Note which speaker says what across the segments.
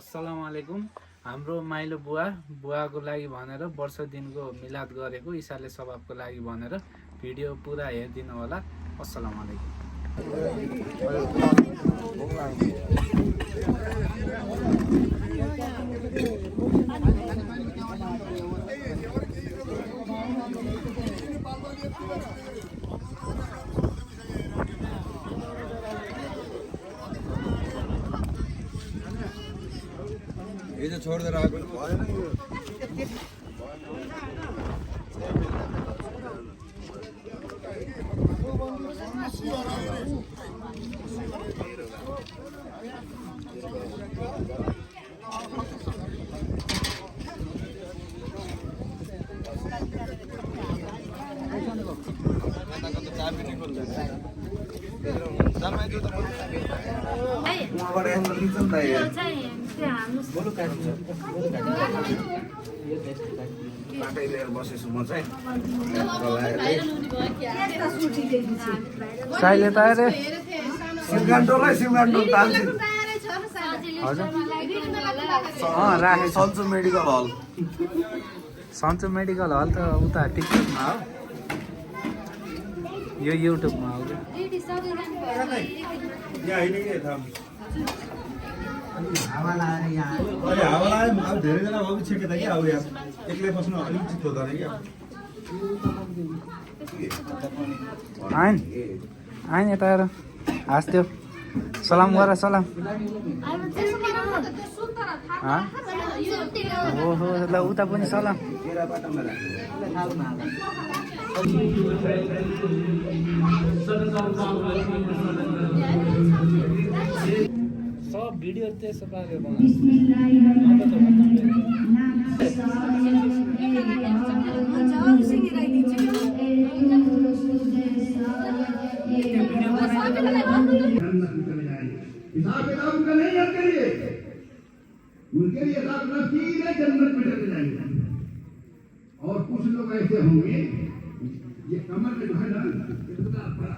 Speaker 1: अस्सलामुअलैकुम। हाम्रो माइलो बुवाको लागि भनेर वर्ष दिनको मिलाद गरेको ईसाले सबाबको लागि भनेर भिडियो पुरा हेरिदिनु होला। अस्सलामुअलैकुम।
Speaker 2: ये जो छोड़ दे रहा है सन्चो मेडिकल हल त उता टिकटकमा हो, यो युट्युबमा हो।
Speaker 3: हावा लाग्यो अब धेरैजना भयो कि छिटो त कि अब यहाँ एक्लै बस्नु अलिक चित्त हुँदैन क्या।
Speaker 1: आइन यता हेर, हाँस्थ्यो, सलाम गर, सलाम। ओहो ल उता पनि सलाम। सब भिडियो त्यसो पारेर
Speaker 4: उनके लिए अपना सीधे जन्नत में चले जाएंगे। और कुछ लोग ऐसे होंगे ये कमर में जो है ना इतना बड़ा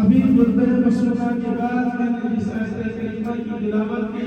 Speaker 4: अभी गुरुद्वारे मशरूफा के बाद मैंने इस आयत करीमा की तिलावत की।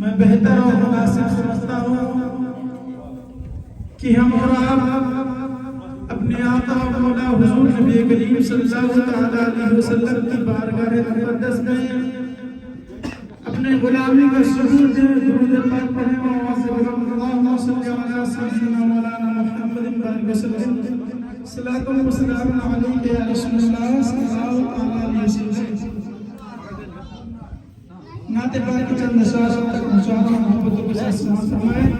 Speaker 4: मैं बेहतर और मुनासिब समझता हूँ कि हम और आप अपने आका और मौला हुजूर नबी करीम सल्लल्लाहु अलैहि वसल्लम की बारगाह मुक़द्दस में अपने गुलामी का सबूत दें, दुरूद पाक पढ़ें और आवाज़ से अल्लाहुम्मा सल्ली अला सय्यिदिना मौलाना मुहम्मद वसल्लम सल्लल्लाहु अलैहि वसल्लम अलैहि या रसूलल्लाह सल्लल्लाहु अलैहि वसल्लम। नाते पाक की चंद अशार तक पहुंचाना मोहब्बत के साथ समाप्त फरमाएं।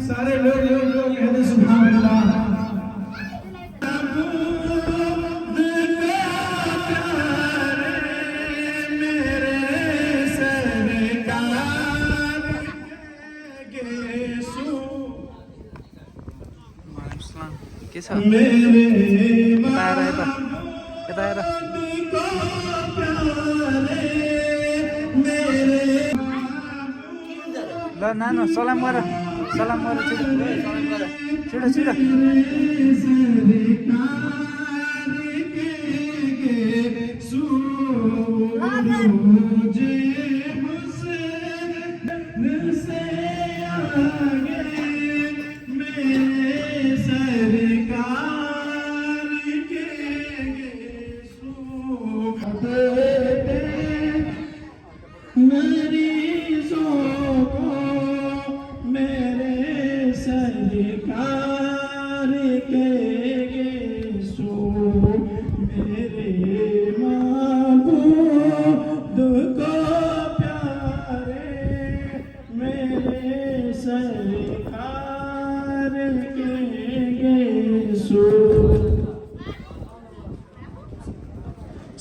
Speaker 4: सारे लोग कहते सुभान अल्लाह।
Speaker 1: अस्सलाम के छ यता आएर यता आएर ल नानु सलाम गर छिटो छिटो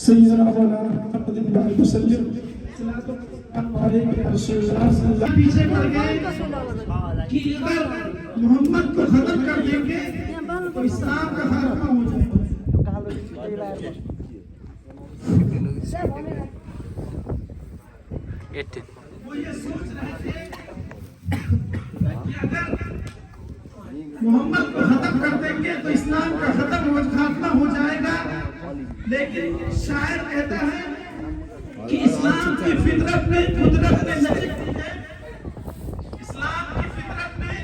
Speaker 4: सैयदना मौलाना मुहम्मद इब्राहिम वसल्लम पीछे पड़ गए कि अगर मोहम्मद को खत्म कर देंगे तो इस्लाम का खात्मा हो जाएगा।
Speaker 1: 18
Speaker 4: वो ये सोच रहे थे मोहम्मद को खत्म कर देंगे तो इस्लाम का खात्मा हो जाएगा, लेकिन शायर कहता है कि इस्लाम की फितरत में कुदरत ने लचकती है, इस्लाम की फितरत में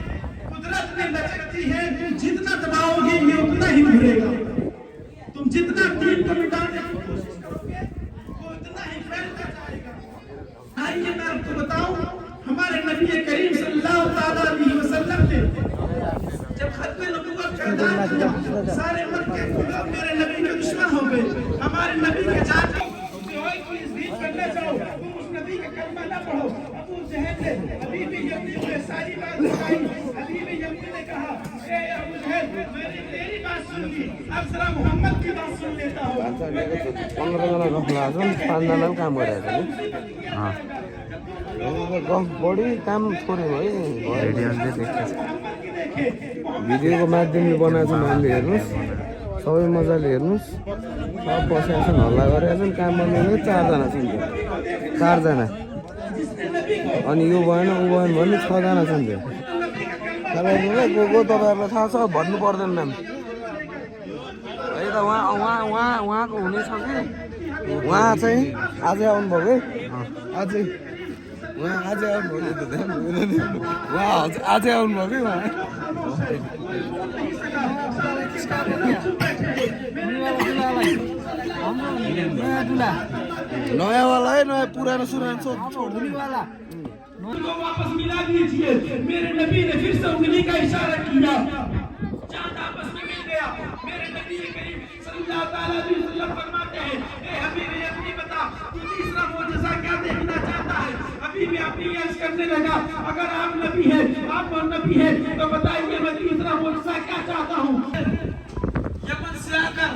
Speaker 4: कुदरत ने लचकती है, तुम जितना दबाओगे ये उतना ही उभरेगा, तुम जितना दीन को मिटाने की कोशिश करोगे वो उतना ही फैलता जाएगा। आइए मैं आपको बताऊं, हमारे नबी करीम सल्लल्लाहु अलैहि वसल्लम ने जब खत्म नबूवत का ऐलान किया, सारे मक्के के लोग मेरे नबी के दुश्मन हो गए, हमारे नबी के जान कोई इज़्ज़त करना चाहो तुम उस नबी का कलमा ना पढ़ो। अबू जहल ने अभी भी यमनी को सारी बात बताई, अभी भी यमनी ने कहा ए अबू जहल मैंने तेरी बात सुन ली, अब जरा मोहम्मद की बात सुन लेता हूं।
Speaker 2: 15 जना गफला छन् 5 जनाले काम गरेको गफ बढी काम थोरै भयो
Speaker 1: भिडियोले देखेछ
Speaker 2: भिडियोको माध्यमले बनाएको छन् हामीले हेर्नुहोस् सबै मजाले हेर्नुहोस् सब बसेका छन् हल्ला गरेका छन् काम गर्नेले 4 जना छन् 4 जना अनि यो भएन ऊ भएन भन्ने 6 जना छन् त्यो तपाईँहरूलाई को तपाईँहरूलाई थाहा छ भन्नु पर्दैन नाम है त उहाँको हुनेछ कि उहाँ चाहिँ आजै आउनुभयो है अझै उहाँ आजै आउनुभयो त उहाँ आजै आउनुभयो कि उहाँ नयाँ वाला है नयाँ पुरानो सुरानो छोड़ने वाला
Speaker 4: उनको वापस मिला दीजिए। मेरे नबी ने फिर से उंगली का इशारा किया, चांद आपस में मिल गया। मेरे नबी करीम सल्लल्लाहु अलैहि वसल्लम फरमाते हैं ए हबीबी अपनी बता तू तीसरा मौजज़ा क्या देखना चाहता है। हबीबी अपनी अर्ज करने लगा अगर आप नबी हैं आप नबी हैं तो बताइए मैं तीसरा मौजज़ा क्या चाहता हूँ। यमन से आकर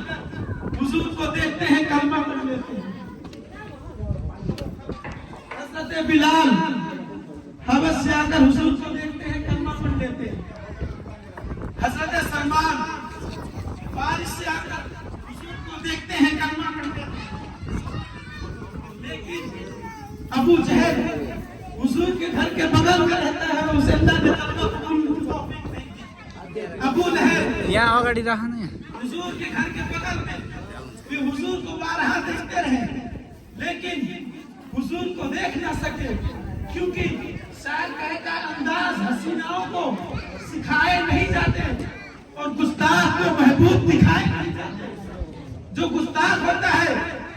Speaker 4: हुजूर को देखते हैं कलमा पढ़ लेते हैं। हज़रत बिलाल हवस से आकर हुजूर को देखते हैं कलमा पढ़ लेते हैं। हज़रत सलमान बारिश से आकर हुजूर को देखते हैं कलमा पढ़ लेते हैं। लेकिन अबू जहल हुजूर के घर के बगल में रहता है, उसे अल्लाह ने कलमा पढ़ने की तौफीक नहीं दी। अबू लहब
Speaker 1: यहाँ अगाडि राख्नु
Speaker 4: हुजूर के घर के बगल में वे हुजूर को 12 देखते रहे, लेकिन हुजूर को देख ना सके क्योंकि शायर कहता अंदाज हसीनाओं को सिखाए नहीं जाते और गुस्ताख को महबूब दिखाए नहीं जाते। जो गुस्ताख होता है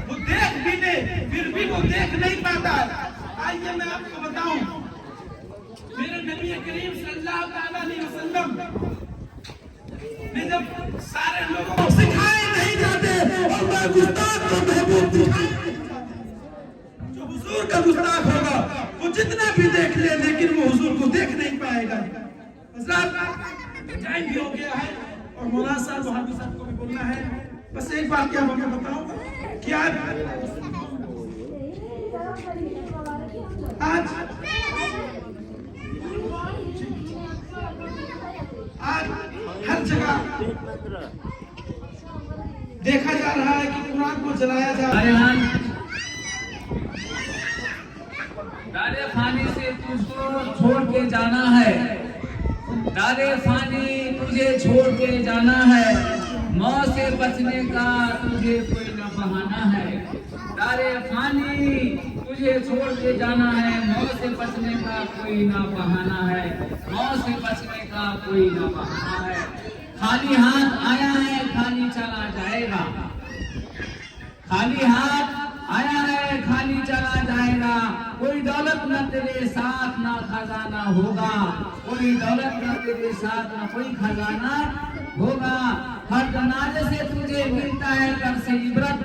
Speaker 4: वो देख भी ले फिर भी वो देख नहीं पाता। आइए मैं आपको बताऊं, मेरे नबी करीम सल्लल्लाहु अलैहि वसल्लम ने जब सारे लोगों को सिखाए नहीं जाते और वह गुस्ताख को महबूब दिखाए नहीं जाते। जो हुजूर का गुस्ताख होगा वो जितना भी देख ले लेकिन वो हुजूर को देख नहीं पाएगा। हज़रात टाइम भी हो गया है और मौलाना साहब वहाबी साहब को भी बोलना है। बस एक बात क्या मैं बताऊंगा कि आज हर हर जगह देखा जा रहा है कि कुरान को जलाया जा रहा है।
Speaker 5: दारे फानी से तुझको छोड़ के जाना है, दारे फानी तुझे छोड़ के जाना है, मौत से बचने का तुझे कोई न बहाना है। दारे फानी तुझे छोड़ के जाना है, मौत से बचने का कोई न बहाना है, मौत से बचने का कोई न बहाना है। खाली हाथ आया है, खाली चला जाएगा, खाली हाथ आया है, खाली चला जाएगा। कोई दौलत न तेरे साथ ना खजाना होगा, कोई दौलत न तेरे साथ ना कोई खजाना होगा। हर जनाजे से तुझे मिलता है डर से इबरत,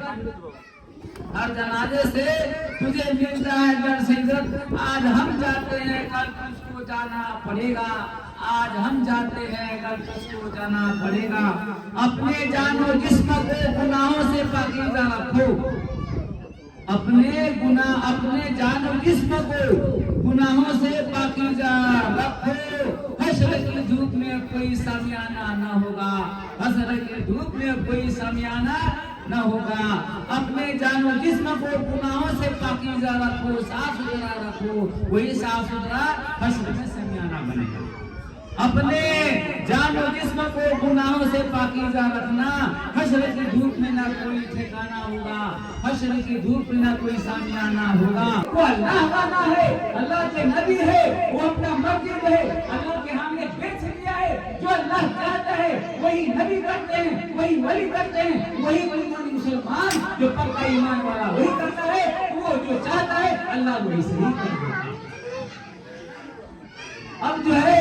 Speaker 5: हर जनाजे से तुझे मिलता है डर से इबरत। आज हम जाते हैं कल तुझको जाना पड़ेगा, आज हम जाते हैं कल तुझको जाना पड़ेगा। अपने जानो जिस्म को गुनाहों से पाकीज़ा रखो, अपने जानो जिस्म को गुनाहों से पाकीज़ा रखो। हश्र की धूप में कोई सामियाना न होगा, हश्र की धूप में कोई सामियाना न होगा। अपने जानो जिस्म को गुनाहों से पाकीज़ा रखो, साफ सुथरा रखो, वही साफ सुथरा हश्र में सामियाना बनेगा। अपने जानो जिस्म को गुनाहों से पाकीज़ा रखना, हश्र की धूप में ना कोई ठिकाना होगा, हश्र की धूप में ना कोई सामियाना होगा। वो अल्लाह वाला है, अल्लाह के नबी है, वो अपना मस्जिद है, अल्लाह के हमने बेच लिया है। जो अल्लाह चाहता है वही नबी करते हैं, वही वली करते हैं, वही वली मुसलमान जो पक्का ईमान वाला वही करता है। वो जो चाहता है अल्लाह वही सही कर देता है। अब जो है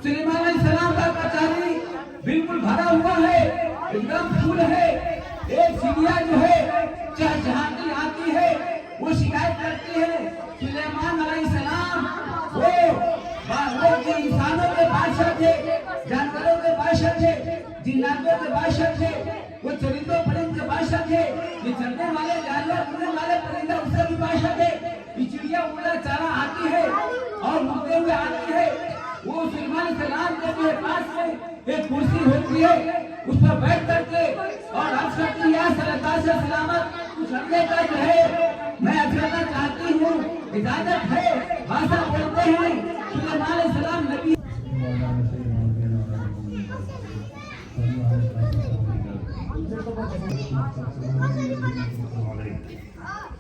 Speaker 5: सुलेमान अलैहिस्सलाम का कचहरी बिल्कुल भरा हुआ है, एकदम फुल है। एक चिड़िया जो है चहचहाती आती है, वो शिकायत करती है सुलेमान अलैहिस्सलाम वो इंसानों के बादशाह थे, जानवरों के बादशाह थे, जिन्नातों के बादशाह थे, वो चरिंदों परिंदों के बादशाह थे, ये चलने वाले जानवर उड़ने वाले परिंदे उसके भी बादशाह थे। ये चिड़िया उड़ा चारा आती है और उड़ते हुए आती है। वो सुलेमान अलैहिस्सलाम के पास में एक कुर्सी होती है, उस पर बैठ करके और अर्ज करती है या सल्लल्लाहु अलैहि वसल्लम कुछ करने का जो है मैं अर्ज करना चाहती हूँ, इजाजत है। भाषा बोलते हैं सुलेमान अलैहिस्सलाम नबी।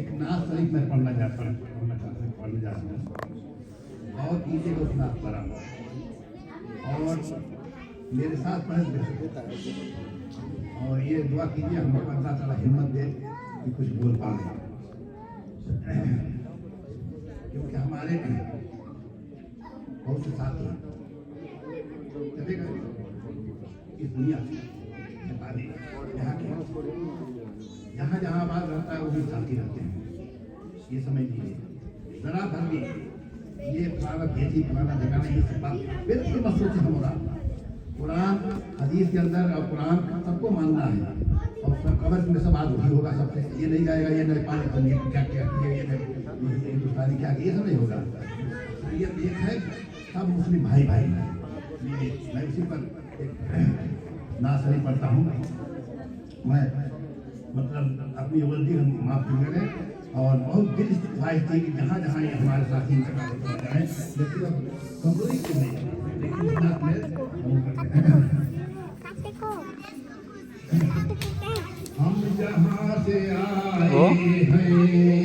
Speaker 3: एक नाथ शरीफ में पढ़ने जाता हूँ और कीजिए उस नाथ पर और मेरे साथ पढ़े और ये दुआ कीजिए हम अल्लाह ताला हिम्मत दे कि कुछ बोल पाए, क्योंकि हमारे बहुत से साथी चले गए इस दुनिया से यहाँ के जहाँ जहाँ बात रहता है वो भी साथी रहते हैं। ये समझ लीजिए जरा भर भी ये पुराना भेजी पुराना जगह नहीं, ये सब बात बिल्कुल महसूस हो रहा। कुरान हदीस के अंदर और कुरान सबको मानना है और कब्र में सब बात वही होगा सबसे। ये नहीं जाएगा ये नेपाली क्या क्या ये हिंदुस्तानी क्या ये सब नहीं होगा। ये एक है सब मुस्लिम भाई भाई। मैं इसी पर नासरी पढ़ता हूँ। मैं मतलब अपनी गलती माफ करें और बहुत दिल ख्वाहिश थी कि जहाँ जहाँ ये हमारे साथी जाए, लेकिन अब कमजोरी क्यों नहीं, लेकिन हम जहाँ से आए हैं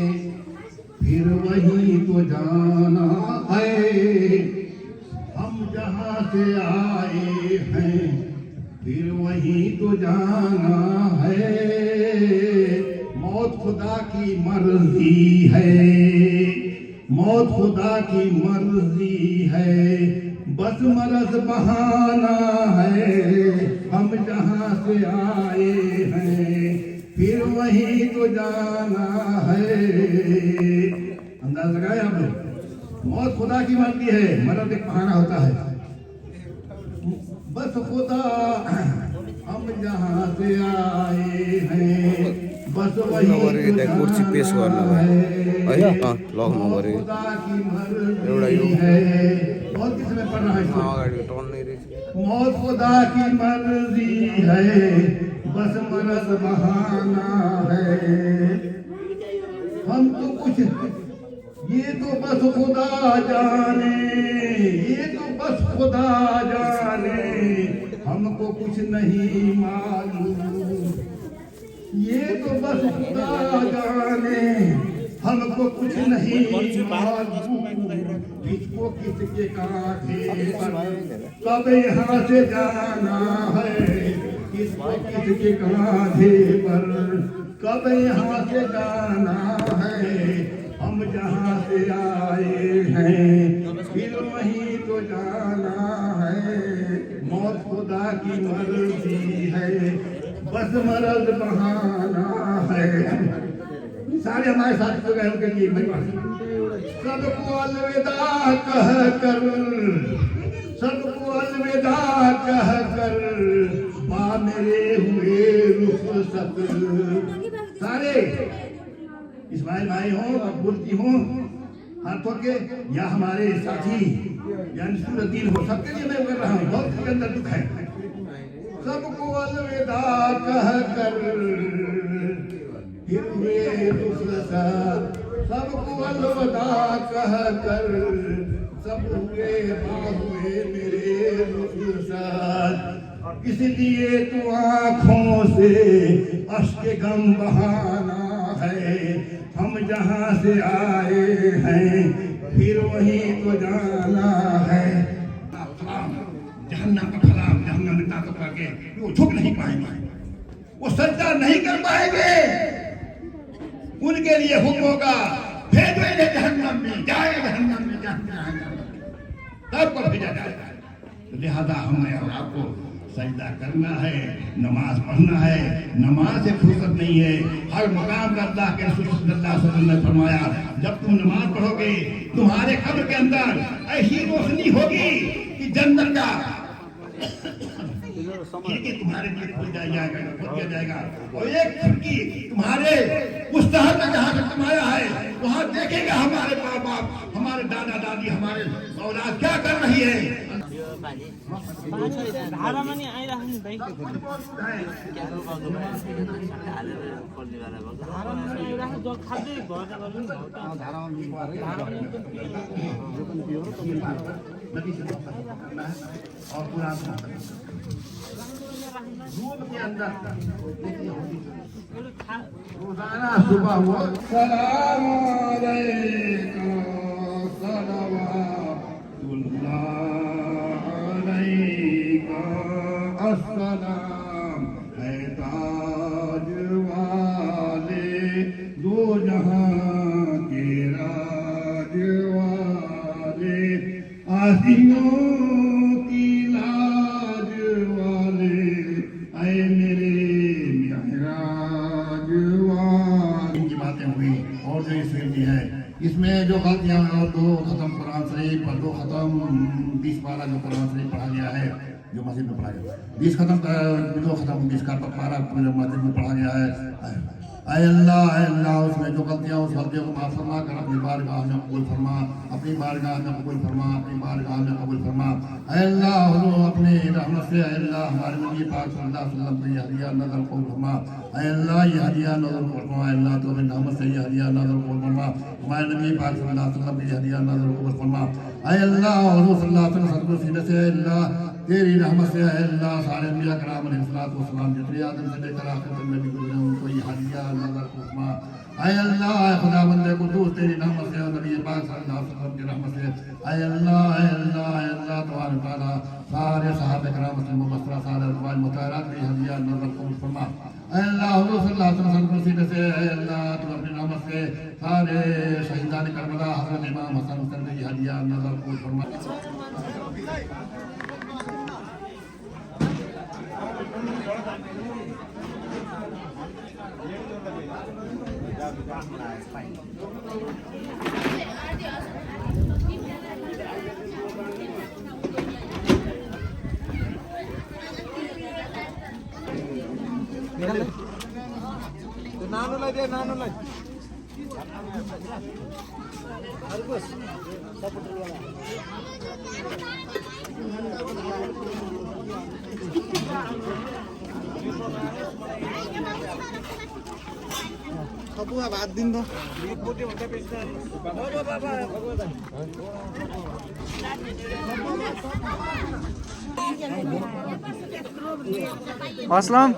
Speaker 3: फिर वहीं तो जाना है, हम जहाँ से आए हैं फिर वहीं तो जाना है। मौत खुदा की मर्जी है, मौत खुदा की मर्जी है, बस मरज बहाना है, हम जहाँ से आए हैं फिर वहीं तो जाना है। अंदाज लगाए आप लोग, मौत खुदा की मर्जी है, मरद एक बहाना होता है। बस खुदा हम जहाँ से आए हैं बस वहीं तो जाना है।
Speaker 2: लग्नु पऱ्यो
Speaker 3: खुदा की मर्जी है। बहुत किस में पढ़ रहा है इसको?
Speaker 2: अगाडि टर्न नै रहेछ।
Speaker 3: मौत खुदा की मर्जी है, बस मरद बहाना है। हम तो कुछ ये तो बस खुदा जाने, ये तो बस खुदा जाने, हमको कुछ नहीं मालूम। ये तो बस खुदा जाने, हमको कुछ नहीं मालूम। किसको किसके कांधे पर कब यहाँ से जाना है, किसको किसके कांधे पर कब यहाँ से जाना है। हम जहाँ से आए हैं फिर वहीं तो जाना है। मौत खुदा की मर्जी है, बस मरद बहाना है। सारे हमारे साथ जो गए उनके लिए सबको अलविदा कह कर, सबको अलविदा कह कर बा मेरे हुए रुखसत। सारे इस्माइल भाई हो, मकबूल जी हो, हाथों के या हमारे साथी या नसरुद्दीन हो, सबके लिए मैं कर रहा हूँ। बहुत के अंदर दुख है। सबको अलविदा कह कर फिर हुए रुखसत, सबको अलविदा कह कर सब हुए हुए मेरे रुखसत। इसलिए तू आँखों से अश्क गम बहाना है। हम जहाँ से आए हैं फिर वहीं तो जाना है। जहन्नम का फलाम, जहन्नम में ताकत करके वो झुक नहीं पाएंगे, वो सजदा नहीं कर पाएंगे। उनके लिए हुक्म होगा भेजो इन्हें जहन्नम में, जाए जहन्नम में, सबको भेजा जाएगा। लिहाजा हमें और आपको सजदा करना है, नमाज पढ़ना है। नमाज से फुर्सत नहीं है। हर मकाम का अल्लाह के रसूल सल्लल्लाहु अलैहि वसल्लम ने फरमाया, जब तुम नमाज पढ़ोगे तुम्हारे कब्र के अंदर ऐसी रोशनी होगी कि जन्नत का खिड़की तुम्हारे लिए खोल दिया जाएगा और एक खिड़की तुम्हारे मुस्तहर में जहाँ से तुम आया है वहाँ देखेगा हमारे माँ बाप, हमारे दादा दादी, हमारे औलाद क्या कर रही है। और पूरा रूम के अंदर रोजाना सुबह हुआ सलाम अलैका सलवातुल्लाह अलैका अस्सलाम है ताज वाले दो जहां के राज वाले आसियों की लाज वाले ऐ मेरे महराज वाले। इनकी बातें हुई और जो इसमें भी है, इसमें जो गलतियां और दो खत्म कुरान शरीफ और दो खत्म 20 पारा जो कुरान शरीफ पढ़ा गया है, जो मस्जिद में पढ़ा गया 20 खत्म का, दो खत्म 20 का पारा पूरे मस्जिद में पढ़ा गया है। ऐ अल्लाह उसमें जो गलतियाँ उस गलतियों को माफ़ फरमा कर अपनी बारगाह में कबूल फरमा, अपनी बारगाह में कबूल फरमा, अपनी बारगाह में कबूल फरमा। ऐ अल्लाह अपने रहमत से ऐ अल्लाह हमारे नबी पाक सल्लल्लाहु अलैहि वसल्लम को ये हदिया नज़र कबूल फरमा। ऐ अल्लाह ये हदिया नज़र कबूल फरमा। ऐ अल्लाह तो अपनी रहमत से ये हदिया नज़र कबूल फरमा। हमारे नबी पाक सल्लल्लाहु अलैहि वसल्लम को ये हदिया नज़र कबूल फरमा। ऐ अल्लाह हुज़ूर सल्लल्लाहु अलैहि वसल्लम सीने से अल्लाह तेरी रहमत से है अल्लाह सारे अंबिया कराम अलैहिस्सलातु वस्सलाम जितने आदम से लेकर आखिर तक नबी गुजरे उनको ये हदिया नज़र फरमा। ऐ अल्लाह ऐ खुदावंद कुद्दूस तेरी रहमत से और नबी पाक सल्लल्लाहु अलैहि वसल्लम की रहमत से ऐ अल्लाह ऐ अल्लाह ऐ अल्लाह तबारक तआला सारे सहाबा किराम से मुबशरा सारे अज़वाज मुताहरात की हदिया नज़र कबूल फरमा। ऐ अल्लाह हुज़ूर सल्लल्लाहु अलैहि वसल्लम की वसीले से ऐ अल्लाह तू अपनी रहमत से सारे शहीदान करबला हज़रत इमाम हसन हुसैन की हदिया नज़र कबूल फरमा।
Speaker 2: नानुलाई दे नानुलाई सपुवा भात दिन त
Speaker 1: असलम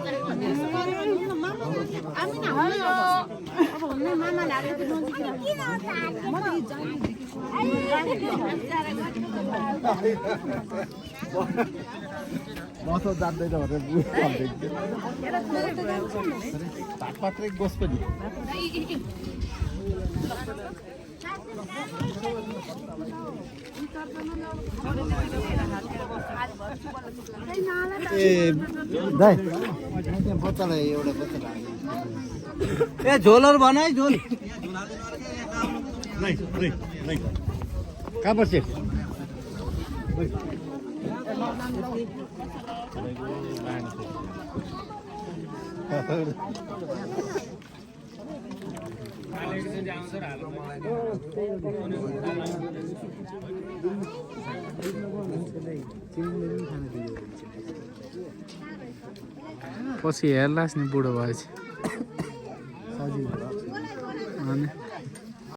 Speaker 2: मसो जान्दैन भनेर भात मात्रै गोस पनि ए दाइ बच्चालाई एउटा बच्चा ए झोलहरू भन है झोल कहाँ बस्यो
Speaker 1: पछि हेर्लास् नि बुढो भएपछि अनि